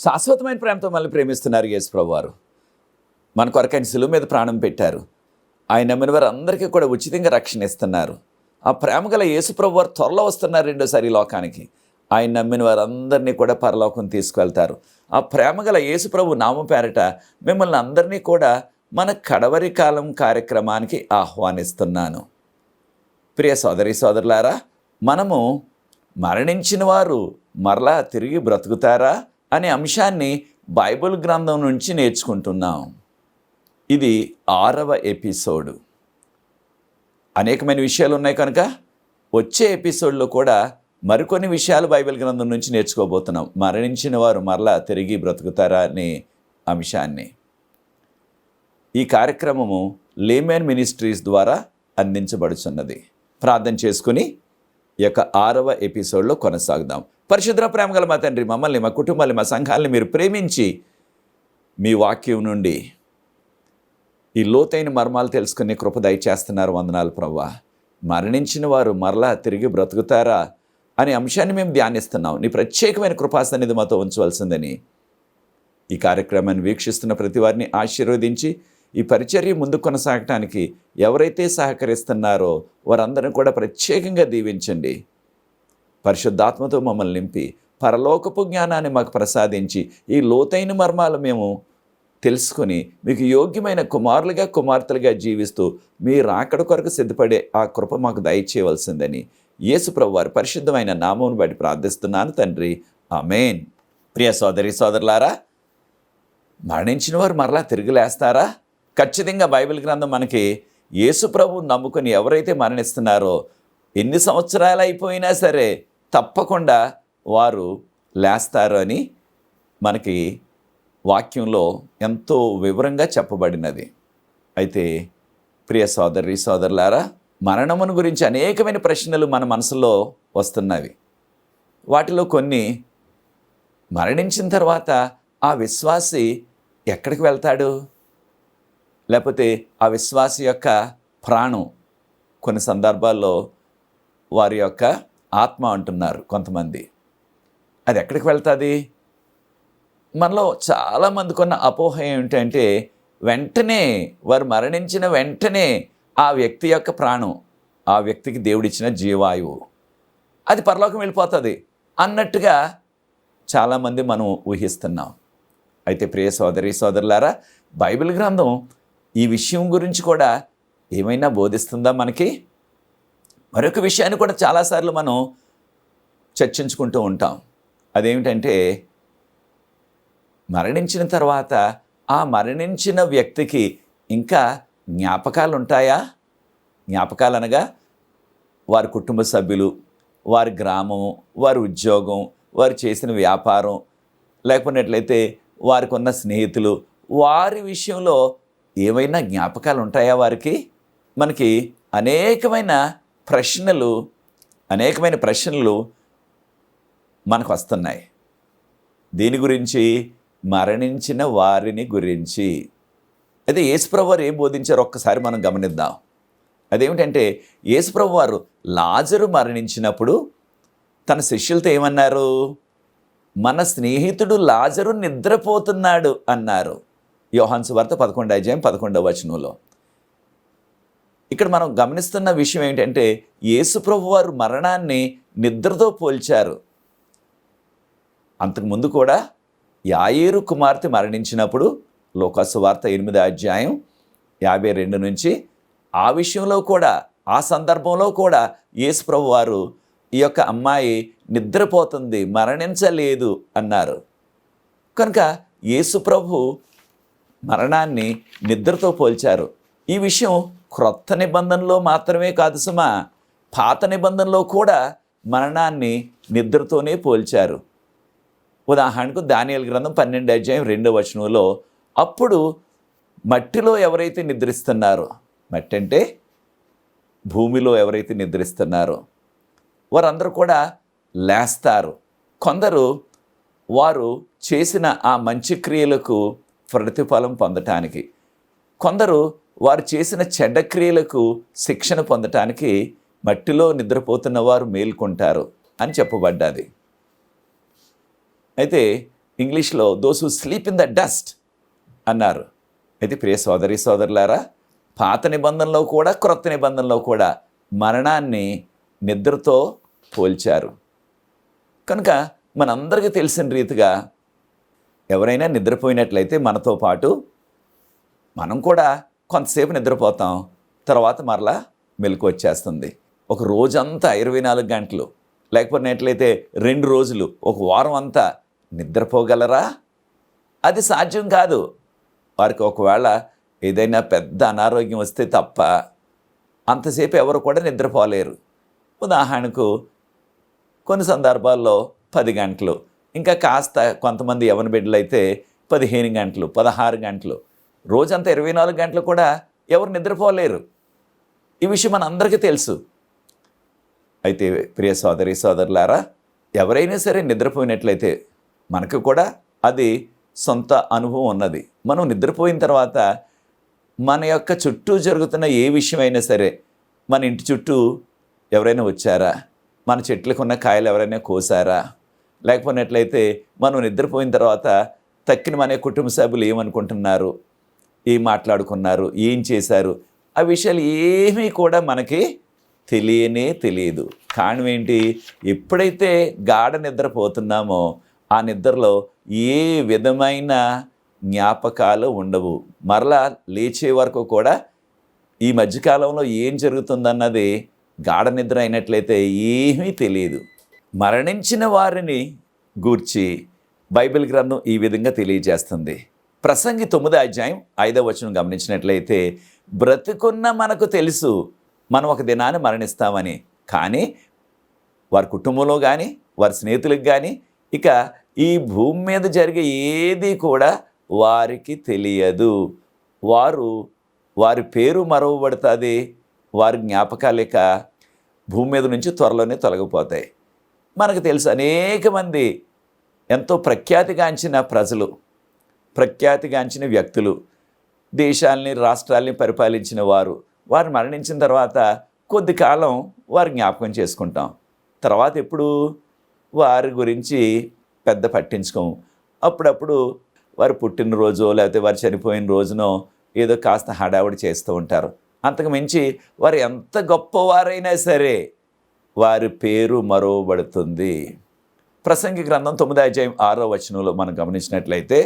శాశ్వతమైన ప్రేమతో మనల్ని ప్రేమిస్తున్నారు యేసు ప్రభువారు. మన కొరకు ఆయన శిలువ మీద ప్రాణం పెట్టారు. ఆయన నమ్మిన వారు అందరికీ కూడా ఉచితంగా రక్షణ ఇస్తున్నారు. ఆ ప్రేమ గల యేసు ప్రభువారు త్వరలో వస్తున్నారు రెండోసారి ఈ లోకానికి. ఆయన నమ్మిన వారందరినీ కూడా పరలోకం తీసుకువెళ్తారు. ఆ ప్రేమ గల యేసు ప్రభు నామం పేరట మిమ్మల్ని అందరినీ కూడా మన కడవరి కాలం కార్యక్రమానికి ఆహ్వానిస్తున్నాను. ప్రియ సోదరి సోదరులారా, మనము మరణించిన వారు మరలా తిరిగి బ్రతుకుతారా అనే అంశాన్ని బైబిల్ గ్రంథం నుంచి నేర్చుకుంటున్నాం. ఇది 6వ ఎపిసోడు. అనేకమైన విషయాలు ఉన్నాయి కనుక వచ్చే ఎపిసోడ్లో కూడా మరికొన్ని విషయాలు బైబిల్ గ్రంథం నుంచి నేర్చుకోబోతున్నాం. మరణించిన వారు మరలా తిరిగి బ్రతుకుతారా అనే అంశాన్ని. ఈ కార్యక్రమము లేమెన్ మినిస్ట్రీస్ ద్వారా అందించబడుచున్నది. ప్రార్థన చేసుకుని ఈ యొక్క 6వ ఎపిసోడ్లో కొనసాగుదాం. పరిశుద్ధ ప్రేమ గల మా తండ్రి, మమ్మల్ని, మా కుటుంబాన్ని, మా సంఘాలని మీరు ప్రేమించి మీ వాక్యం నుండి ఈ లోతైన మర్మాలు తెలుసుకునే కృప దయచేస్తున్నారు. వందనాలు ప్రభువా. మరణించిన వారు మరలా తిరిగి బ్రతుకుతారా అనే అంశాన్ని మేము ధ్యానిస్తున్నాం. నీ ప్రత్యేకమైన కృపాసన్నిధి మాతో ఉంచవలసిందని ఈ కార్యక్రమాన్ని వీక్షిస్తున్న ప్రతి వారిని ఆశీర్వదించి ఈ పరిచర్య ముందు కొనసాగటానికి ఎవరైతే సహకరిస్తున్నారో వారందరినీ కూడా ప్రత్యేకంగా దీవించండి. పరిశుద్ధాత్మతో మమ్మల్ని నింపి పరలోకపు జ్ఞానాన్ని మాకు ప్రసాదించి ఈ లోతైన మర్మాలు మేము తెలుసుకొని మీకు యోగ్యమైన కుమారులుగా కుమార్తెలుగా జీవిస్తూ మీ రాకడ కొరకు సిద్ధపడే ఆ కృప మాకు దయచేయవలసిందని యేసు ప్రభు వారి పరిశుద్ధమైన నామమును బట్టి ప్రార్థిస్తున్నాను తండ్రి, ఆమేన్. ప్రియ సోదరి సోదరులారా, మరణించిన వారు మరలా తిరిగి లేస్తారా? ఖచ్చితంగా బైబిల్ గ్రంథం మనకి యేసు ప్రభువు నమ్ముకొని ఎవరైతే మరణిస్తున్నారో ఎన్ని సంవత్సరాలు అయిపోయినా సరే తప్పకుండా వారు లేస్తారు అని మనకి వాక్యంలో ఎంతో వివరంగా చెప్పబడినది. అయితే ప్రియ సోదరి సోదరులారా, మరణమును గురించి అనేకమైన ప్రశ్నలు మన మనసులో వస్తున్నవి. వాటిలో కొన్ని, మరణించిన తర్వాత ఆ విశ్వాసి ఎక్కడికి వెళ్తాడు? లేకపోతే ఆ విశ్వాసి యొక్క ప్రాణం, కొన్ని సందర్భాల్లో వారి యొక్క ఆత్మ అంటున్నారు కొంతమంది, అది ఎక్కడికి వెళ్తుంది? మనలో చాలామందికి ఉన్న అపోహ ఏమిటంటే వెంటనే వారు మరణించిన వెంటనే ఆ వ్యక్తి యొక్క ప్రాణం, ఆ వ్యక్తికి దేవుడిచ్చిన జీవాయువు, అది పరలోకం వెళ్ళిపోతుంది అన్నట్టుగా చాలామంది మనం ఊహిస్తున్నాం. అయితే ప్రియ సోదరి సోదరులారా, బైబిల్ గ్రంథం ఈ విషయం గురించి కూడా ఏమైనా బోధిస్తుందా మనకి? మరొక విషయాన్ని కూడా చాలాసార్లు మనం చర్చించుకుంటూ ఉంటాం. అదేమిటంటే, మరణించిన తర్వాత ఆ మరణించిన వ్యక్తికి ఇంకా జ్ఞాపకాలు ఉంటాయా? జ్ఞాపకాలు అనగా వారి కుటుంబ సభ్యులు, వారి గ్రామం, వారి ఉద్యోగం, వారు చేసిన వ్యాపారం, లేకపోయినట్లయితే వారికి ఉన్న స్నేహితులు, వారి విషయంలో ఏమైనా జ్ఞాపకాలు ఉంటాయా వారికి? మనకి అనేకమైన ప్రశ్నలు మనకు వస్తున్నాయి. దీని గురించి, మరణించిన వారిని గురించి. అయితే యేసుప్రభు వారు ఏం బోధించారో ఒక్కసారి మనం గమనిద్దాం. అదేమిటంటే, యేసుప్రభు వారు లాజరు మరణించినప్పుడు తన శిష్యులతో ఏమన్నారు? మన స్నేహితుడు లాజరు నిద్రపోతున్నాడు అన్నారు. యోహాను సువార్త 11:11 ఇక్కడ మనం గమనిస్తున్న విషయం ఏంటంటే, యేసుప్రభు వారు మరణాన్ని నిద్రతో పోల్చారు. అంతకుముందు కూడా యాయీరు కుమార్తె మరణించినప్పుడు లూకా సువార్త 8:52 నుంచి ఆ విషయంలో కూడా, ఆ సందర్భంలో కూడా యేసుప్రభు వారు ఈ యొక్క అమ్మాయి నిద్రపోతుంది, మరణించలేదు అన్నారు. కనుక యేసుప్రభు మరణాన్ని నిద్రతో పోల్చారు. ఈ విషయం క్రొత్త నిబంధనలో మాత్రమే కాదు సుమా, పాత నిబంధనలో కూడా మరణాన్ని నిద్రతోనే పోల్చారు. ఉదాహరణకు దానియేలు గ్రంథం 12:2 అప్పుడు మట్టిలో ఎవరైతే నిద్రిస్తున్నారో, మట్టి అంటే భూమిలో ఎవరైతే నిద్రిస్తున్నారో వారందరూ కూడా లేస్తారు. కొందరు వారు చేసిన ఆ మంచి క్రియలకు ప్రతిఫలం పొందటానికి, కొందరు వారు చేసిన చెడ్డ క్రియలకు శిక్షణ పొందటానికి మట్టిలో నిద్రపోతున్న వారు మేల్కొంటారు అని చెప్పబడ్డది. అయితే ఇంగ్లీష్లో those who sleep in the dust అన్నారు. అయితే ప్రియ సోదరి సోదరులారా, పాత నిబంధనలో కూడా క్రొత్త నిబంధనలో కూడా మరణాన్ని నిద్రతో పోల్చారు. కనుక మనందరికీ తెలిసిన రీతిగా ఎవరైనా నిద్రపోయినట్లయితే మనతో పాటు మనం కూడా కొంతసేపు నిద్రపోతాం, తర్వాత మరలా మెలకు వచ్చేస్తుంది. ఒక రోజంతా 24 గంటలు లేకపోయినట్లయితే 2 రోజులు, ఒక వారం అంతా నిద్రపోగలరా? అది సాధ్యం కాదు. వారికి ఒకవేళ ఏదైనా పెద్ద అనారోగ్యం వస్తే తప్ప అంతసేపు ఎవరు కూడా నిద్రపోలేరు. ఉదాహరణకు కొన్ని సందర్భాల్లో 10 గంటలు, ఇంకా కాస్త కొంతమంది యవన బిడ్డలు అయితే 15 గంటలు, 16 గంటలు, రోజంతా 24 గంటలు కూడా ఎవరు నిద్రపోలేరు. ఈ విషయం మనందరికీ తెలుసు. అయితే ప్రియ సోదరి సోదరులారా, ఎవరైనా సరే నిద్రపోయినట్లయితే మనకు కూడా అది సొంత అనుభవం ఉన్నది. మనం నిద్రపోయిన తర్వాత మన యొక్క చుట్టూ జరుగుతున్న ఏ విషయమైనా సరే, మన ఇంటి చుట్టూ ఎవరైనా వచ్చారా, మన చెట్లకు ఉన్న కాయలు ఎవరైనా కోసారా, లేకపోయినట్లయితే మనం నిద్రపోయిన తర్వాత తక్కిన మన కుటుంబ సభ్యులు ఏమనుకుంటున్నారు, ఏం మాట్లాడుకున్నారు, ఏం చేశారు, ఆ విషయాలు ఏమీ కూడా మనకి తెలియదు. కారణం ఏంటి? ఎప్పుడైతే గాఢ నిద్రపోతున్నామో ఆ నిద్రలో ఏ విధమైన జ్ఞాపకాలు ఉండవు. మరలా లేచే వరకు కూడా ఈ మధ్యకాలంలో ఏం జరుగుతుందన్నది గాఢ నిద్ర అయినట్లయితే ఏమీ తెలియదు. మరణించిన వారిని గూర్చి బైబిల్ గ్రంథం ఈ విధంగా తెలియజేస్తుంది. ప్రసంగి 9:5 గమనించినట్లయితే, బ్రతికున్న మనకు తెలుసు మనం ఒక దినాన్ని మరణిస్తామని, కానీ వారి కుటుంబంలో కానీ వారి స్నేహితులకు కానీ ఇక ఈ భూమి మీద జరిగే ఏది కూడా వారికి తెలియదు. వారి పేరు మరవబడుతుంది, వారి జ్ఞాపకాలు ఇక భూమి మీద నుంచి త్వరలోనే తొలగిపోతాయి. మనకు తెలుసు అనేక మంది ఎంతో ప్రఖ్యాతిగాంచిన ప్రజలు, ప్రఖ్యాతిగాంచిన వ్యక్తులు, దేశాలని రాష్ట్రాలని పరిపాలించిన వారు మరణించిన తర్వాత కొద్ది కాలం వారి జ్ఞాపకం చేసుకుంటాం. తర్వాత ఎప్పుడు వారి గురించి పెద్ద పట్టించుకోము. అప్పుడప్పుడు వారి పుట్టినరోజు లేకపోతే వారు చనిపోయిన రోజునో ఏదో కాస్త హడావుడి చేస్తూ ఉంటారు. అంతకు మించి వారు ఎంత గొప్పవారైనా సరే వారి పేరు మరవబడుతుంది. ప్రసంగి గ్రంథం 9:6 మనం గమనించినట్లయితే,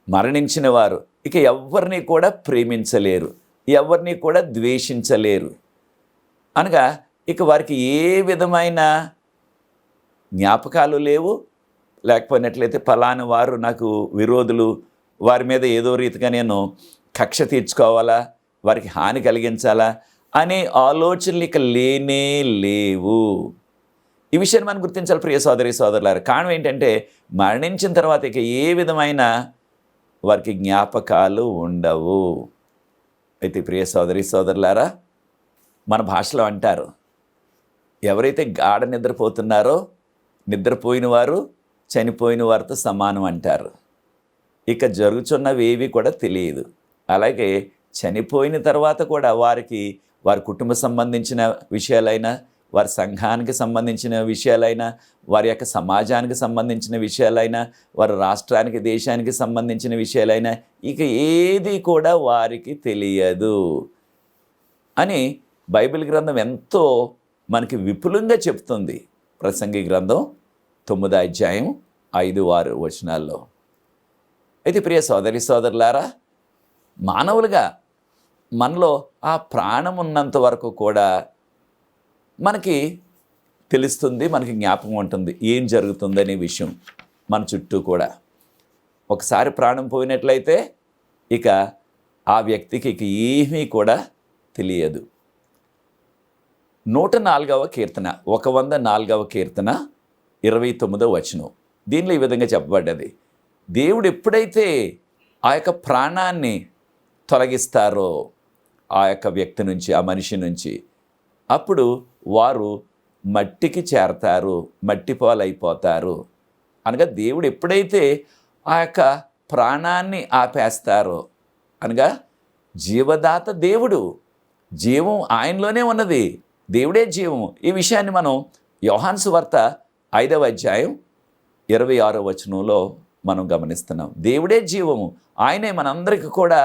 మరణించిన వారు ఇక ఎవరిని కూడా ప్రేమించలేరు, ఎవరిని కూడా ద్వేషించలేరు. అనగా ఇక వారికి ఏ విధమైన జ్ఞాపకాలు లేవు. లేకపోయినట్లయితే ఫలానా వారు నాకు విరోధులు, వారి మీద ఏదో రీతిగా నేను కక్ష తీర్చుకోవాలా, వారికి హాని కలిగించాలా అనే ఆలోచనలు ఇక లేనే లేవు. ఈ విషయాన్ని మనం గుర్తించాలి ప్రియ సోదరి సోదరులారా. కారణం ఏంటంటే, మరణించిన తర్వాత ఇక ఏ విధమైన వారికి జ్ఞాపకాలు ఉండవు. అయితే ప్రియ సోదరి సోదరులారా, మన భాషలో అంటారు, ఎవరైతే గాఢ నిద్రపోతున్నారో నిద్రపోయిన వారు చనిపోయిన వారితో సమానం అంటారు. ఇక జరుగుతున్నవి ఏవి కూడా తెలియదు. అలాగే చనిపోయిన తర్వాత కూడా వారికి వారి కుటుంబ సంబంధించిన విషయాలైనా, వారి సంఘానికి సంబంధించిన విషయాలైనా, వారి యొక్క సమాజానికి సంబంధించిన విషయాలైనా, వారి రాష్ట్రానికి దేశానికి సంబంధించిన విషయాలైనా ఇక ఏది కూడా వారికి తెలియదు అని బైబిల్ గ్రంథం ఎంతో మనకి విపులంగా చెప్తుంది. ప్రసంగి గ్రంథం 9:5-6 అయితే ప్రియ సోదరి సోదరులారా, మానవులుగా మనలో ఆ ప్రాణం ఉన్నంత వరకు కూడా మనకి తెలుస్తుంది, మనకి జ్ఞాపకం ఉంటుంది ఏం జరుగుతుందనే విషయం మన చుట్టూ కూడా. ఒకసారి ప్రాణం పోయినట్లయితే ఇక ఆ వ్యక్తికి ఇక ఏమీ కూడా తెలియదు. 104వ కీర్తన 104వ కీర్తన 29వ దీనిలో ఈ విధంగా చెప్పబడ్డది, దేవుడు ఎప్పుడైతే ఆ యొక్క ప్రాణాన్ని తొలగిస్తారో ఆ యొక్క వ్యక్తి నుంచి, ఆ మనిషి నుంచి, అప్పుడు వారు మట్టికి చేరతారు, మట్టిపాలైపోతారు. అనగా దేవుడు ఎప్పుడైతే ఆ యొక్క ప్రాణాన్ని ఆపేస్తారో, అనగా జీవదాత దేవుడు, జీవం ఆయనలోనే ఉన్నది, దేవుడే జీవం. ఈ విషయాన్ని మనం యోహాను సువార్త 5వ అధ్యాయం 26వ మనం గమనిస్తున్నాం. దేవుడే జీవము, ఆయనే మనందరికీ కూడా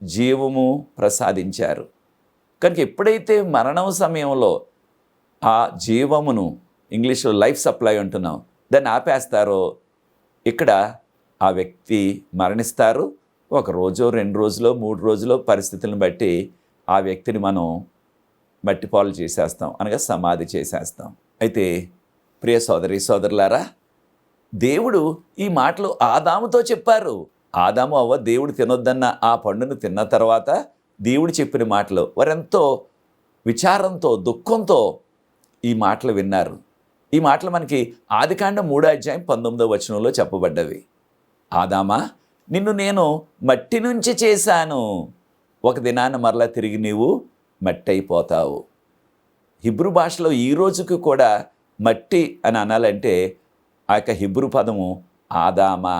జీవము ప్రసాదించారు. కనుక ఎప్పుడైతే మరణం సమయంలో ఆ జీవమును, ఇంగ్లీష్లో లైఫ్ సప్లై అంటున్నాం, దాన్ని ఆపేస్తారో ఇక్కడ ఆ వ్యక్తి మరణిస్తారు. ఒక రోజో 2 రోజులో 3 రోజులో పరిస్థితులను బట్టి ఆ వ్యక్తిని మనం మట్టిపాలు చేసేస్తాం, అనగా సమాధి చేసేస్తాం. అయితే ప్రియ సోదరి సోదరులారా, దేవుడు ఈ మాటలు ఆదాముతో చెప్పారు. ఆదాము అవ్వ దేవుడు తినొద్దన్న ఆ పండును తిన్న తర్వాత దేవుడు చెప్పిన మాటలు వారెంతో విచారంతో, దుఃఖంతో ఈ మాటలు విన్నారు. ఈ మాటలు మనకి ఆదికాండం 3:19 చెప్పబడ్డవి. ఆదామా, నిన్ను నేను మట్టి నుంచి చేశాను, ఒక దినాన మరలా తిరిగి నీవు మట్టి అయిపోతావు. హిబ్రూ భాషలో ఈ రోజుకు కూడా మట్టి అని అనాలంటే ఆ యొక్క హిబ్రూ పదము ఆదామా.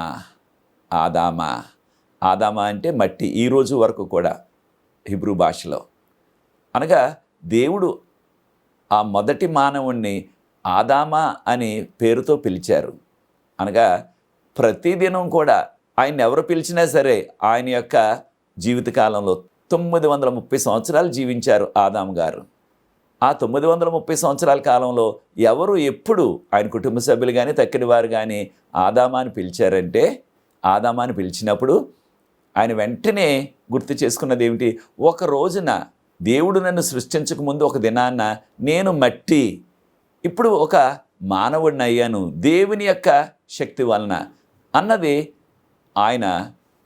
ఆదామా ఆదామా అంటే మట్టి, ఈ రోజు వరకు కూడా హిబ్రూ భాషలో. అనగా దేవుడు ఆ మొదటి మానవుణ్ణి ఆదామా అని పేరుతో పిలిచారు. అనగా ప్రతిదినం కూడా ఆయన ఎవరు పిలిచినా సరే ఆయన యొక్క జీవితకాలంలో 930 సంవత్సరాలు జీవించారు ఆదాము గారు. ఆ 930 సంవత్సరాల కాలంలో ఎవరు ఎప్పుడు ఆయన కుటుంబ సభ్యులు కానీ తక్కిన వారు కానీ ఆదామాని పిలిచారంటే, ఆదామాని పిలిచినప్పుడు ఆయన వెంటనే గుర్తు చేసుకున్నది ఏమిటి? ఒక రోజున దేవుడు నన్ను సృష్టించక ముందు ఒక దినాన్న నేను మట్టి, ఇప్పుడు ఒక మానవుడిని అయ్యాను దేవుని యొక్క శక్తి వలన అన్నది ఆయన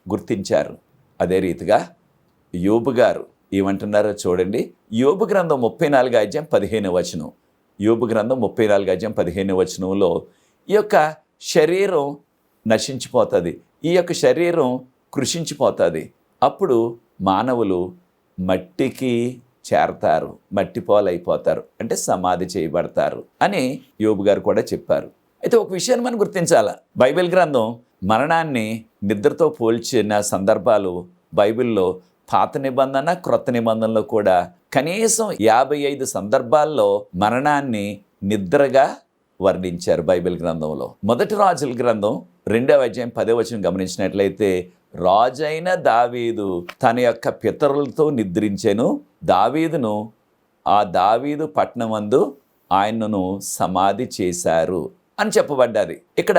గుర్తించారు. అదే రీతిగా యోబు గారు ఏమంటున్నారో చూడండి. యోబు గ్రంథం 34:15. యోబు గ్రంథం 34:15 ఈ యొక్క శరీరం నశించిపోతుంది, ఈ యొక్క శరీరం కృషించిపోతుంది. అప్పుడు మానవులు మట్టికి చేరతారు, మట్టిపాలైపోతారు, అంటే సమాధి చేయబడతారు అని యోబు గారు కూడా చెప్పారు. అయితే ఒక విషయాన్ని మనం గుర్తించాలా, బైబిల్ గ్రంథం మరణాన్ని నిద్రతో పోల్చిన సందర్భాలు బైబిల్లో పాత నిబంధన క్రొత్త నిబంధనలో కూడా కనీసం 55 సందర్భాల్లో మరణాన్ని నిద్రగా వర్ణించారు బైబిల్ గ్రంథంలో. మొదటి రాజుల గ్రంథం 2:10 గమనించినట్లయితే, రాజైన దావీదు తన యొక్క పితరులతో నిద్రించెను, దావీదును ఆ దావీదు పట్టణమందు ఆయనను సమాధి చేశారు అని చెప్పబడ్డది. ఇక్కడ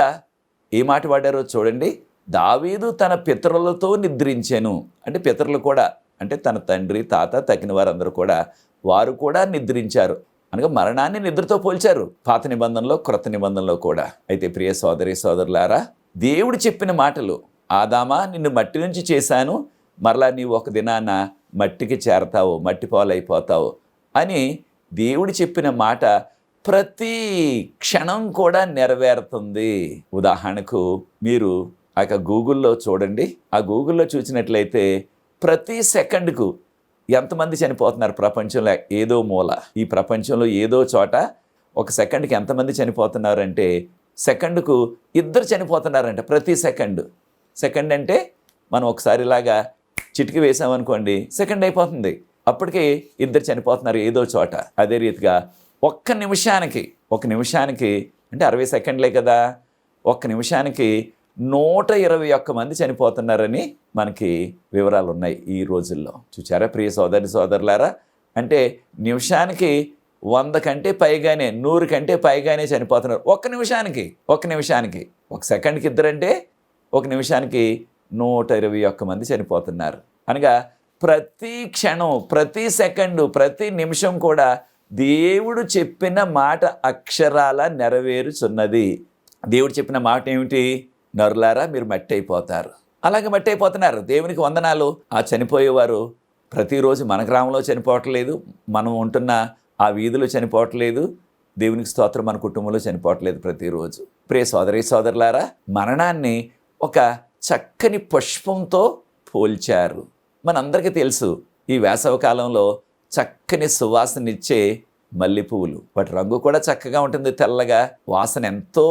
ఏ మాట వాడారో చూడండి. దావీదు తన పితరులతో నిద్రించెను అంటే పితరులు కూడా, అంటే తన తండ్రి తాత తగిన వారందరూ కూడా, వారు కూడా నిద్రించారు అనగా మరణాన్ని నిద్రతో పోల్చారు పాత నిబంధనలో క్రొత్త నిబంధనలో కూడా. అయితే ప్రియ సోదరి సోదరులారా, దేవుడు చెప్పిన మాటలు, ఆదామా నిన్ను మట్టి నుంచి చేశాను, మరలా నీవు ఒక దినాన మట్టికి చేరతావు, మట్టి పాలైపోతావు అని దేవుడు చెప్పిన మాట ప్రతి క్షణం కూడా నెరవేరుతుంది. ఉదాహరణకు మీరు ఆ యొక్క గూగుల్లో చూడండి. ఆ గూగుల్లో చూసినట్లయితే ప్రతి సెకండ్కు ఎంతమంది చనిపోతున్నారు ప్రపంచంలో, ఏదో మూల, ఈ ప్రపంచంలో ఏదో చోట ఒక సెకండ్కి ఎంతమంది చనిపోతున్నారంటే సెకండ్కు 2 చనిపోతున్నారంట. ప్రతి సెకండ్ అంటే మనం ఒకసారి ఇలాగా చిటికి వేసామనుకోండి, సెకండ్ అయిపోతుంది, అప్పటికి 2 చనిపోతున్నారు ఏదో చోట. అదే రీతిగా ఒక నిమిషానికి అంటే 60 సెకండ్లే కదా, ఒక్క నిమిషానికి 121 మంది చనిపోతున్నారని మనకి వివరాలు ఉన్నాయి ఈ రోజుల్లో. చూచారా ప్రియ సోదరి సోదరులారా, అంటే నిమిషానికి 100 కంటే పైగానే, 100 కంటే పైగానే చనిపోతున్నారు ఒక్క నిమిషానికి. ఒక సెకండ్కి 2 అంటే ఒక నిమిషానికి 121 మంది చనిపోతున్నారు. అనగా ప్రతి క్షణం, ప్రతి సెకండు, ప్రతి నిమిషం కూడా దేవుడు చెప్పిన మాట అక్షరాల నెరవేరుచున్నది. దేవుడు చెప్పిన మాట ఏమిటి? నరులారా మీరు మట్టి అయిపోతారు. అలాగే మట్టి అయిపోతున్నారు. దేవునికి వందనాలు. ఆ చనిపోయేవారు ప్రతిరోజు మన గ్రామంలో చనిపోవట్లేదు, మనం ఉంటున్న ఆ వీధిలో చనిపోవట్లేదు, దేవునికి స్తోత్రం మన కుటుంబంలో చనిపోవట్లేదు ప్రతిరోజు. ప్రియ సోదరి సోదరులారా, మరణాన్ని ఒక చక్కని పుష్పంతో పోల్చారు. మనందరికీ తెలుసు, ఈ వేసవ కాలంలో చక్కని సువాసనిచ్చే మల్లెపువ్వులు, వాటి రంగు కూడా చక్కగా ఉంటుంది, తెల్లగా, వాసన ఎంతో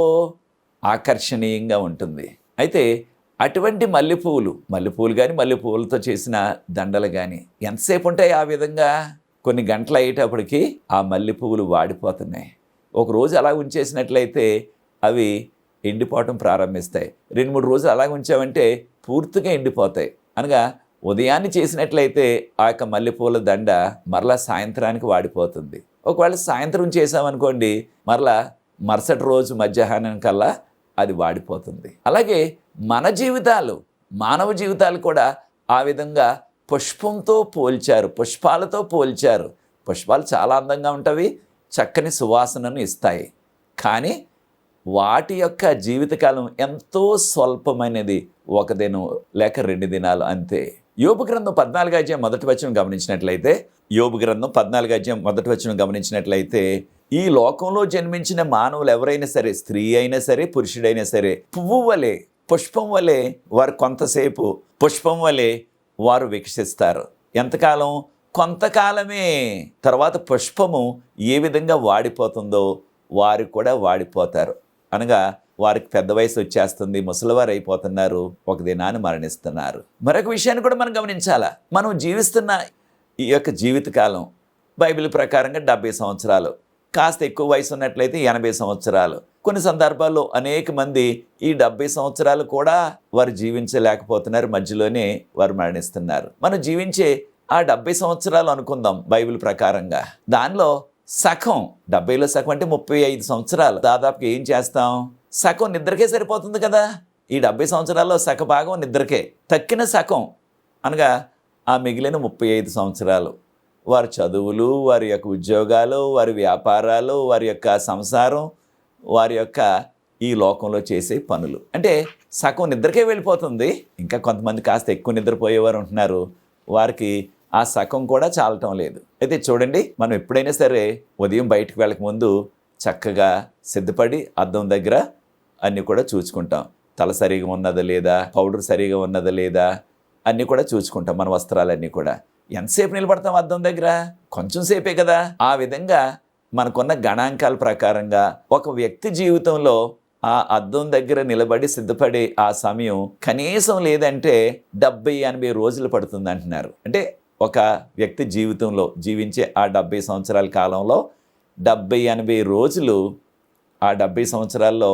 ఆకర్షణీయంగా ఉంటుంది. అయితే అటువంటి మల్లెపువ్వులు కానీ మల్లెపువ్వులతో చేసిన దండలు కానీ ఎంతసేపు ఉంటాయి ఆ విధంగా? కొన్ని గంటలు అయ్యేటప్పటికి ఆ మల్లెపువ్వులు వాడిపోతున్నాయి. ఒకరోజు అలా ఉంచేసినట్లయితే అవి ఎండిపోవటం ప్రారంభిస్తాయి. 2-3 రోజులు అలాగ ఉంచామంటే పూర్తిగా ఎండిపోతాయి. అనగా ఉదయాన్నే చేసినట్లయితే ఆ యొక్క మల్లెపూల దండ మరలా సాయంత్రానికి వాడిపోతుంది. ఒకవేళ సాయంత్రం చేసామనుకోండి, మరలా మరుసటి రోజు మధ్యాహ్నం కల్లా అది వాడిపోతుంది. అలాగే మన జీవితాలు, మానవ జీవితాలు కూడా ఆ విధంగా పుష్పంతో పోల్చారు, పుష్పాలతో పోల్చారు. పుష్పాలు చాలా అందంగా ఉంటవి, చక్కని సువాసనను ఇస్తాయి. కానీ వాటి యొక్క జీవితకాలం ఎంతో స్వల్పమైనది. 1 దినం లేక 2 దినాలు అంతే. యోబు గ్రంథం 14వ అధ్యాయం మొదటి వచనం గమనించినట్లయితే, యోబు గ్రంథం 14వ అధ్యాయం మొదటి వచనం గమనించినట్లయితే, ఈ లోకంలో జన్మించిన మానవులు ఎవరైనా సరే, స్త్రీ అయినా సరే, పురుషుడైనా సరే, పువ్వు వలె, పుష్పం వలె వారు కొంతసేపు, పుష్పం వలె వారు వికసిస్తారు. ఎంతకాలం? కొంతకాలమే. తర్వాత పుష్పము ఏ విధంగా వాడిపోతుందో వారు కూడా వాడిపోతారు. అనగా వారికి పెద్ద వయసు వచ్చేస్తుంది, ముసలివారు అయిపోతున్నారు, 1 దినాన్ని మరణిస్తున్నారు. మరొక విషయాన్ని కూడా మనం గమనించాలా. మనం జీవిస్తున్న ఈ యొక్క జీవితకాలం బైబిల్ ప్రకారంగా 70 సంవత్సరాలు, కాస్త ఎక్కువ వయసు ఉన్నట్లయితే 80 సంవత్సరాలు. కొన్ని సందర్భాల్లో అనేక మంది ఈ 70 సంవత్సరాలు కూడా వారు జీవించలేకపోతున్నారు, మధ్యలోనే వారు మరణిస్తున్నారు. మనం జీవించే ఆ 70 సంవత్సరాలు అనుకుందాం బైబిల్ ప్రకారంగా. దానిలో సగం, 70లో సగం అంటే 35 సంవత్సరాలు. దాదాపుగా ఏం చేస్తాం? సగం నిద్రకే సరిపోతుంది కదా. ఈ 70 సంవత్సరాల్లో సగ భాగం నిద్రకే. తక్కిన సగం అనగా ఆ మిగిలిన 35 సంవత్సరాలు వారి చదువులు, వారి యొక్క ఉద్యోగాలు, వారి వ్యాపారాలు, వారి యొక్క సంసారం, వారి యొక్క ఈ లోకంలో చేసే పనులు. అంటే సగం నిద్రకే వెళ్ళిపోతుంది. ఇంకా కొంతమంది కాస్త ఎక్కువ నిద్రపోయేవారు ఉంటున్నారు, వారికి ఆ సగం కూడా చాలటం లేదు. అయితే చూడండి, మనం ఎప్పుడైనా సరే ఉదయం బయటకు వెళ్ళక ముందు చక్కగా సిద్ధపడి అద్దం దగ్గర అన్నీ కూడా చూసుకుంటాం. తల సరిగా ఉన్నదా లేదా, పౌడర్ సరిగా ఉన్నదా లేదా అన్నీ కూడా చూసుకుంటాం. మన వస్త్రాలన్నీ కూడా. ఎంతసేపు నిలబడతాం అద్దం దగ్గర? కొంచెం సేపే కదా. ఆ విధంగా మనకున్న గణాంకాల ప్రకారంగా ఒక వ్యక్తి జీవితంలో ఆ అద్దం దగ్గర నిలబడి సిద్ధపడే ఆ సమయం కనీసం లేదంటే 70-80 రోజులు పడుతుంది అంటున్నారు. అంటే ఒక వ్యక్తి జీవితంలో జీవించే ఆ 70 సంవత్సరాల కాలంలో 70-80 రోజులు, ఆ 70 సంవత్సరాల్లో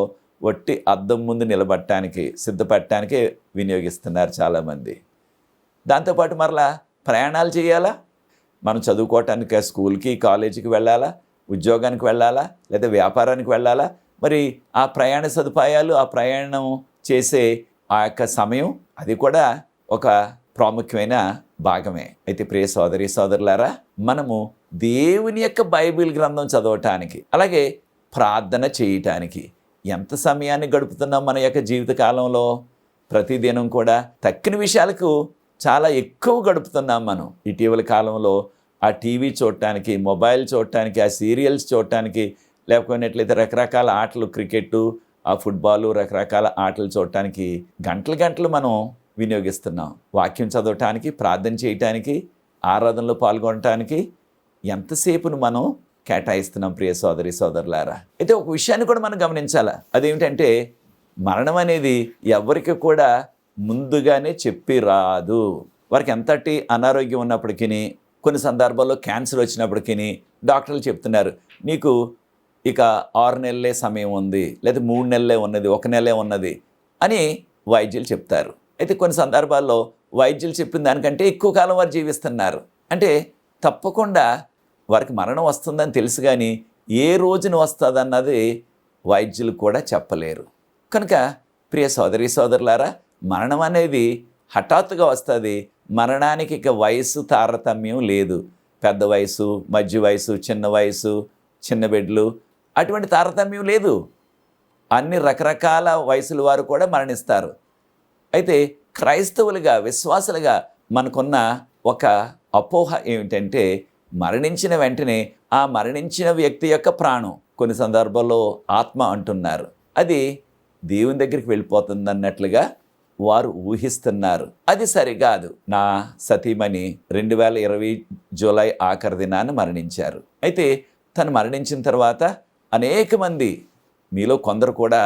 ఒట్టి అద్దం ముందు నిలబడటానికి, సిద్ధపడటానికి వినియోగిస్తున్నారు చాలామంది. దాంతోపాటు మరలా ప్రయాణాలు చేయాలా, మనం చదువుకోవటానికి స్కూల్కి, కాలేజీకి వెళ్ళాలా, ఉద్యోగానికి వెళ్ళాలా, లేదా వ్యాపారానికి వెళ్ళాలా. మరి ఆ ప్రయాణ సదుపాయాలు, ఆ ప్రయాణం చేసే ఆ యొక్క సమయం, అది కూడా ఒక ప్రాముఖ్యమైన భాగమే. అయితే ప్రియ సోదరి సోదరులారా, మనము దేవుని యొక్క బైబిల్ గ్రంథం చదవటానికి, అలాగే ప్రార్థన చేయటానికి ఎంత సమయాన్ని గడుపుతున్నాం మన యొక్క జీవితకాలంలో? ప్రతిదినం కూడా తక్కిన విషయాలకు చాలా ఎక్కువ గడుపుతున్నాం మనం. ఇటీవల కాలంలో ఆ టీవీ చూడటానికి, మొబైల్ చూడటానికి, ఆ సీరియల్స్ చూడటానికి, లేకపోయినట్లయితే రకరకాల ఆటలు, క్రికెట్టు, ఆ ఫుట్బాలు, రకరకాల ఆటలు చూడటానికి గంటలు గంటలు మనం వినియోగిస్తున్నాం. వాక్యం చదవటానికి, ప్రార్థన చేయటానికి, ఆరాధనలో పాల్గొనటానికి ఎంతసేపును మనం కేటాయిస్తున్నాం ప్రియ సోదరి సోదరులారా. అయితే ఒక విషయాన్ని కూడా మనం గమనించాలా. అదేమిటంటే, మరణం అనేది ఎవరికి కూడా ముందుగానే చెప్పి రాదు. వారికి ఎంతటి అనారోగ్యం ఉన్నప్పటికీ, కొన్ని సందర్భాల్లో క్యాన్సర్ వచ్చినప్పటికీ డాక్టర్లు చెప్తున్నారు, నీకు ఇక 6 నెలలే సమయం ఉంది, లేదా 3 నెలలే ఉన్నది, 1 నెలే ఉన్నది అని వైద్యులు చెప్తారు. అయితే కొన్ని సందర్భాల్లో వైద్యులు చెప్పిన దానికంటే ఎక్కువ కాలం వారు జీవిస్తున్నారు. అంటే తప్పకుండా వారికి మరణం వస్తుందని తెలుసు, కానీ ఏ రోజున వస్తుందన్నది వైద్యులు కూడా చెప్పలేరు. కనుక ప్రియ సోదరి సోదరులారా, మరణం అనేది హఠాత్తుగా వస్తుంది. మరణానికి ఇక వయసు తారతమ్యం లేదు. పెద్ద వయసు, మధ్య వయసు, చిన్న వయసు, చిన్న బిడ్డలు, అటువంటి తారతమ్యం లేదు. అన్ని రకరకాల వయసుల వారు కూడా మరణిస్తారు. అయితే క్రైస్తవులుగా, విశ్వాసులుగా మనకున్న ఒక అపోహ ఏమిటంటే, మరణించిన వెంటనే ఆ మరణించిన వ్యక్తి యొక్క ప్రాణం, కొన్ని సందర్భాల్లో ఆత్మ అంటున్నారు, అది దేవుని దగ్గరికి వెళ్ళిపోతుంది అన్నట్లుగా వారు ఊహిస్తున్నారు. అది సరికాదు. నా సతీమణి 2020 జూలై ఆఖరి దినాన్ని మరణించారు. అయితే తను మరణించిన తర్వాత అనేక మంది, మీలో కొందరు కూడా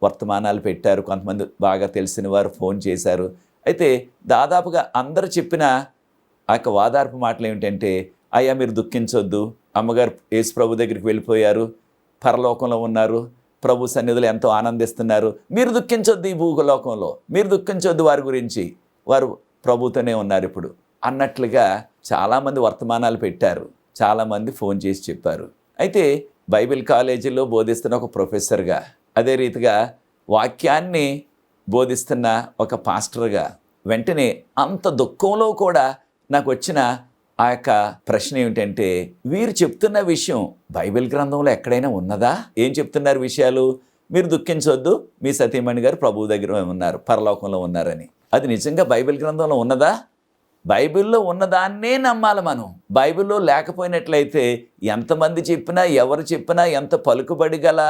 వర్తమానాలు పెట్టారు, కొంతమంది బాగా తెలిసిన వారు ఫోన్ చేశారు. అయితే దాదాపుగా అందరూ చెప్పిన ఆ యొక్క వాదార్పు మాటలు ఏమిటంటే, అయ్యా మీరు దుఃఖించొద్దు, అమ్మగారు యేసు ప్రభు దగ్గరికి వెళ్ళిపోయారు, పరలోకంలో ఉన్నారు, ప్రభు సన్నిధిలో ఎంతో ఆనందిస్తున్నారు. మీరు దుఃఖించొద్దు, ఈ భూలోకంలో మీరు దుఃఖించొద్దు, వారి గురించి వారు ప్రభుతోనే ఉన్నారు ఇప్పుడు అన్నట్లుగా చాలామంది వర్తమానాలు పెట్టారు, చాలామంది ఫోన్ చేసి చెప్పారు. అయితే బైబిల్ కాలేజీలో బోధిస్తున్న ఒక ప్రొఫెసర్గా, అదే రీతిగా వాక్యాన్ని బోధిస్తున్న ఒక పాస్టర్గా వెంటనే అంత దుఃఖంలో కూడా నాకు వచ్చిన ఆ యొక్క ప్రశ్న ఏమిటంటే, వీరు చెప్తున్న విషయం బైబిల్ గ్రంథంలో ఎక్కడైనా ఉన్నదా? ఏం చెప్తున్నారు విషయాలు? మీరు దుఃఖించొద్దు, మీ సతీమణి గారు ప్రభువు దగ్గర ఉన్నారు, పరలోకంలో ఉన్నారని. అది నిజంగా బైబిల్ గ్రంథంలో ఉన్నదా? బైబిల్లో ఉన్నదాన్నే నమ్మాలి మనం. బైబిల్లో లేకపోయినట్లయితే ఎంతమంది చెప్పినా, ఎవరు చెప్పినా, ఎంత పలుకుబడి గల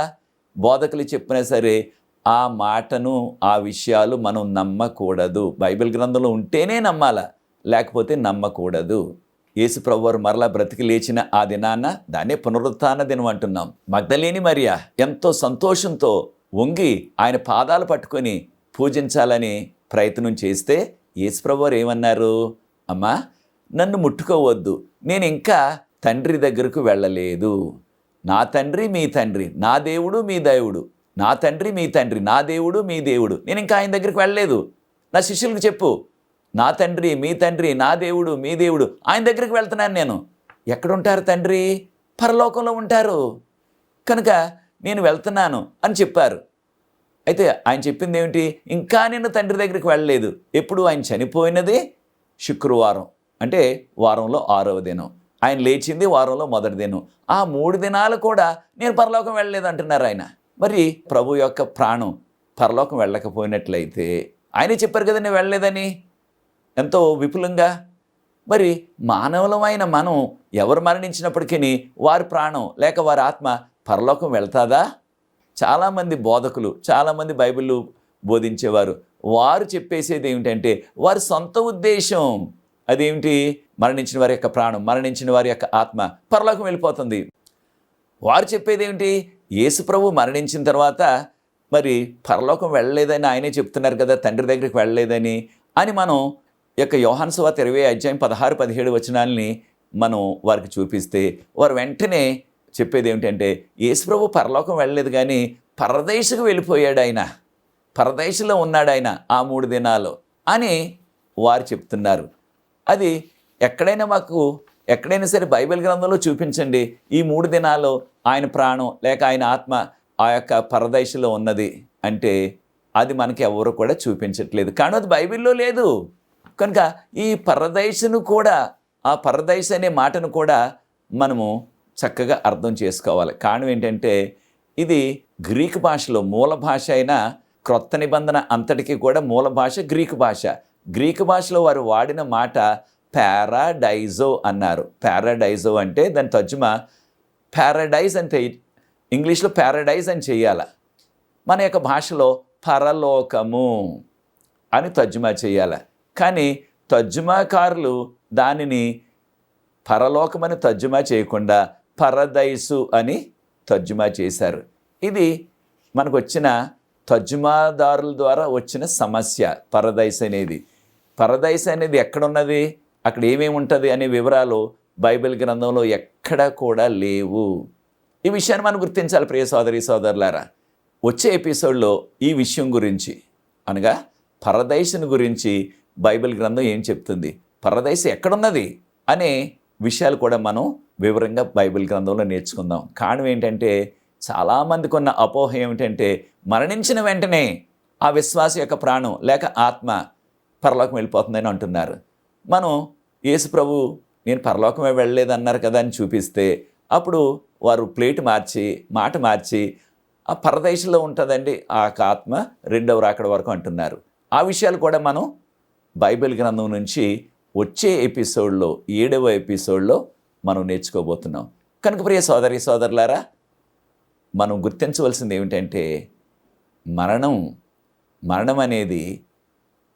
బోధకులు చెప్పినా సరే ఆ మాటను, ఆ విషయాలు మనం నమ్మకూడదు. బైబిల్ గ్రంథంలో ఉంటేనే నమ్మాలా, లేకపోతే నమ్మకూడదు. యేసు ప్రభువారు మరలా బ్రతికి లేచిన ఆ దినాన, దాన్నే పునరుత్థాన దినం అంటున్నాం. మగ్దలేని మరియ ఎంతో సంతోషంతో వంగి ఆయన పాదాలు పట్టుకొని పూజించాలని ప్రయత్నం చేస్తే యేసు ప్రభువారు ఏమన్నారు? అమ్మా, నన్ను ముట్టుకోవద్దు, నేను ఇంకా తండ్రి దగ్గరకు వెళ్ళలేదు. నా తండ్రి మీ తండ్రి, నా దేవుడు మీ దేవుడు, నా తండ్రి మీ తండ్రి, నా దేవుడు మీ దేవుడు, నేను ఇంకా ఆయన దగ్గరికి వెళ్ళలేదు. నా శిష్యులకు చెప్పు, నా తండ్రి మీ తండ్రి, నా దేవుడు మీ దేవుడు, ఆయన దగ్గరికి వెళ్తున్నాను నేను. ఎక్కడుంటారు తండ్రి? పరలోకంలో ఉంటారు. కనుక నేను వెళ్తున్నాను అని చెప్పారు. అయితే ఆయన చెప్పింది ఏమిటి? ఇంకా నేను తండ్రి దగ్గరికి వెళ్ళలేదు. ఎప్పుడు? ఆయన చనిపోయినది శుక్రవారం, అంటే వారంలో 6వ దినం. ఆయన లేచింది వారంలో మొదటి దినం. ఆ 3 దినాలు కూడా నేను పరలోకం వెళ్ళలేదు అంటున్నారు ఆయన. మరి ప్రభు యొక్క ప్రాణం పరలోకం వెళ్ళకపోయినట్లయితే, ఆయనే చెప్పారు కదా నేను వెళ్ళలేదని ఎంతో విపులంగా. మరి మానవులమైన మనం ఎవరు మరణించినప్పటికీ వారి ప్రాణం లేక వారి ఆత్మ పరలోకం వెళ్తాదా? చాలామంది బోధకులు, చాలామంది బైబిల్ బోధించేవారు, వారు చెప్పేసేది ఏమిటంటే వారి సొంత ఉద్దేశం. అదేమిటి? మరణించిన వారి యొక్క ప్రాణం, మరణించిన వారి యొక్క ఆత్మ పరలోకం వెళ్ళిపోతుంది. వారు చెప్పేది ఏమిటి? యేసు ప్రభు మరణించిన తర్వాత మరి పరలోకం వెళ్ళలేదని ఆయనే చెప్తున్నారు కదా, తండ్రి దగ్గరికి వెళ్ళలేదని అని మనం యొక్క యోహాను సువార్త 20:16-17 వచనాలని మనం వారికి చూపిస్తే వారు వెంటనే చెప్పేది ఏమిటంటే, యేసు ప్రభు పరలోకం వెళ్ళలేదు కానీ పరదేశకు వెళ్ళిపోయాడు, ఆయన పరదేశంలో ఉన్నాడు ఆయన ఆ 3 దినాలు అని వారు చెప్తున్నారు. అది ఎక్కడైనా సరే బైబిల్ గ్రంథంలో చూపించండి, ఈ 3 దినాలు ఆయన ప్రాణం లేక ఆయన ఆత్మ ఆ యొక్క పరదేశంలో ఉన్నది అంటే అది మనకి ఎవరు కూడా చూపించట్లేదు. కానీ అది బైబిల్లో లేదు. కనుక ఈ పరదేశను కూడా, ఆ పరదేశ అనే మాటను కూడా మనము చక్కగా అర్థం చేసుకోవాలి. కారణం ఏంటంటే ఇది గ్రీకు భాషలో మూల భాష అయిన క్రొత్త నిబంధన అంతటికీ కూడా మూల భాష గ్రీకు భాష. గ్రీకు భాషలో వారు వాడిన మాట పారాడైజో అన్నారు. పారాడైజో అంటే దాని తర్జుమా పారాడైజ్ అంటే ఇంగ్లీష్లో పారాడైజ్ అని చేయాల. మన యొక్క భాషలో పరలోకము అని తర్జుమా చేయాలి. కానీ తర్జుమాకారులు దానిని పరలోకమని తర్జుమా చేయకుండా పరదైసు అని తర్జుమా చేశారు. ఇది మనకు వచ్చిన తర్జుమాదారుల ద్వారా వచ్చిన సమస్య. పరదైస్ అనేది ఎక్కడున్నది, అక్కడ ఏమేమి ఉంటుంది అనే వివరాలు బైబిల్ గ్రంథంలో ఎక్కడా కూడా లేవు. ఈ విషయాన్ని మనం గుర్తించాలి ప్రియ సోదరి సోదరులారా. వచ్చే ఎపిసోడ్లో ఈ విషయం గురించి, అనగా పరదైసుని గురించి బైబిల్ గ్రంథం ఏం చెప్తుంది, పరదైసు ఎక్కడున్నది అనే విషయాలు కూడా మనం వివరంగా బైబిల్ గ్రంథంలో నేర్చుకుందాం. కారణం ఏంటంటే చాలామందికి ఉన్న అపోహ ఏమిటంటే మరణించిన వెంటనే ఆ విశ్వాస యొక్క ప్రాణం లేక ఆత్మ పరలోకం వెళ్ళిపోతుందని అంటున్నారు. మనం యేసు ప్రభు నేను పరలోకమే వెళ్ళలేదన్నారు కదా అని చూపిస్తే అప్పుడు వారు ప్లేట్ మార్చి మాట మార్చి ఆ పరదేశంలో ఉంటుందండి ఆ ఆత్మ 2వ రాకడ వరకు అంటున్నారు. ఆ విషయాలు కూడా మనం బైబిల్ గ్రంథం నుంచి వచ్చే ఎపిసోడ్లో 7వ ఎపిసోడ్లో మనం నేర్చుకోబోతున్నాం. కనుక ప్రియ సోదరి సోదరులారా, మనం గుర్తించవలసింది ఏమిటంటే మరణం అనేది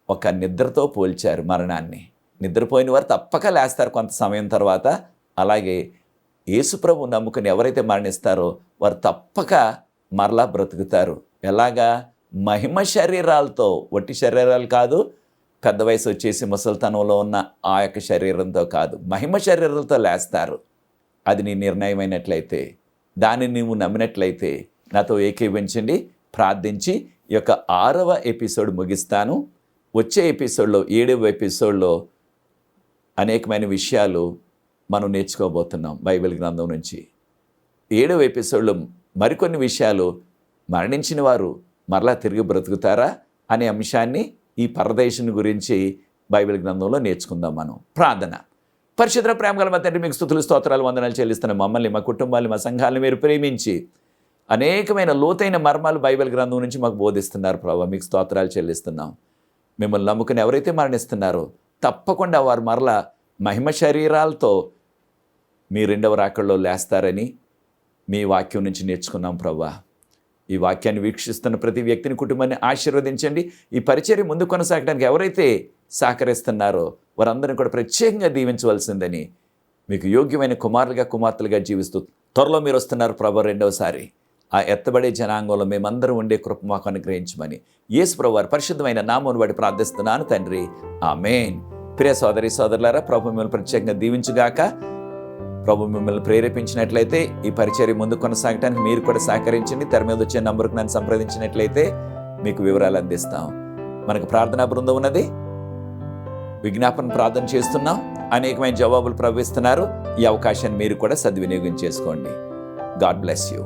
ఒక నిద్రతో పోల్చారు మరణాన్ని. నిద్రపోయిన వారు తప్పక లేస్తారు కొంత సమయం తర్వాత. అలాగే యేసుప్రభు నమ్ముకుని ఎవరైతే మరణిస్తారో వారు తప్పక మరలా బ్రతుకుతారు. ఎలాగా? మహిమ శరీరాలతో, వట్టి శరీరాలు కాదు, పెద్ద వయసు వచ్చేసి ముసలితనంలో ఉన్న ఆ యొక్క శరీరంతో కాదు, మహిమ శరీరాలతో లేస్తారు. అది నీ నిర్ణయమైనట్లయితే, దాన్ని నువ్వు నమ్మినట్లయితే నాతో ఏకీభవించండి, ప్రార్థించి ఈ యొక్క 6వ ఎపిసోడ్ ముగిస్తాను. వచ్చే ఎపిసోడ్లో 7వ ఎపిసోడ్లో అనేకమైన విషయాలు మనం నేర్చుకోబోతున్నాం బైబిల్ గ్రంథం నుంచి. 7వ ఎపిసోడ్లో మరికొన్ని విషయాలు, మరణించిన వారు మరలా తిరిగి బ్రతుకుతారా అనే అంశాన్ని, ఈ పరదేశం గురించి బైబిల్ గ్రంథంలో నేర్చుకుందాం మనం. ప్రార్థన. పరిశుద్ధ ప్రేమగల మా తండ్రి, మీకు స్తుతులు స్తోత్రాలు వందనాలు చెల్లిస్తున్న మమ్మల్ని, మా కుటుంబాన్ని, మా సంఘాలను మీరు ప్రేమించి అనేకమైన లోతైన మర్మాలు బైబిల్ గ్రంథం నుంచి మాకు బోధిస్తున్నారు ప్రభావ. మీకు స్తోత్రాలు చెల్లిస్తున్నాం. మిమ్మల్ని నమ్ముకుని ఎవరైతే మరణిస్తున్నారో తప్పకుండా వారు మరలా మహిమ శరీరాలతో మీ 2వ రాకడలో లేస్తారని మీ వాక్యం నుంచి నేర్చుకున్నాం ప్రభా. ఈ వాక్యాన్ని వీక్షిస్తున్న ప్రతి వ్యక్తిని, కుటుంబాన్ని ఆశీర్వదించండి. ఈ పరిచర్య ముందు కొనసాగడానికి ఎవరైతే సహకరిస్తున్నారో వారందరినీ కూడా ప్రత్యేకంగా దీవించవలసిందని, మీకు యోగ్యమైన కుమారులుగా కుమార్తెలుగా జీవిస్తూ త్వరలో మీరు వస్తున్నారు ప్రభా. 2వసారి ఆ ఎత్తబడే జనాంగంలో మేమందరం ఉండే కృప మాకు అనుగ్రహించమని యేసు ప్రభువారి పరిశుద్ధమైన నామమును బట్టి ప్రార్థిస్తున్నాను తండ్రి, ఆమేన్. ప్రియ సోదరి సోదరులారా, ప్రభు మిమ్మల్ని ప్రత్యేకంగా దీవించుగాక. ప్రభు మిమ్మల్ని ప్రేరేపించినట్లయితే ఈ పరిచర్య ముందు కొనసాగడానికి మీరు కూడా సహకరించండి. తెర మీద వచ్చే నంబర్కు నన్ను సంప్రదించినట్లయితే మీకు వివరాలు అందిస్తాం. మనకు ప్రార్థనా బృందం ఉన్నది, విజ్ఞాపన ప్రార్థన చేస్తున్నాం, అనేకమైన జవాబులు ప్రవహిస్తున్నారు. ఈ అవకాశాన్ని మీరు కూడా సద్వినియోగం చేసుకోండి. God bless you.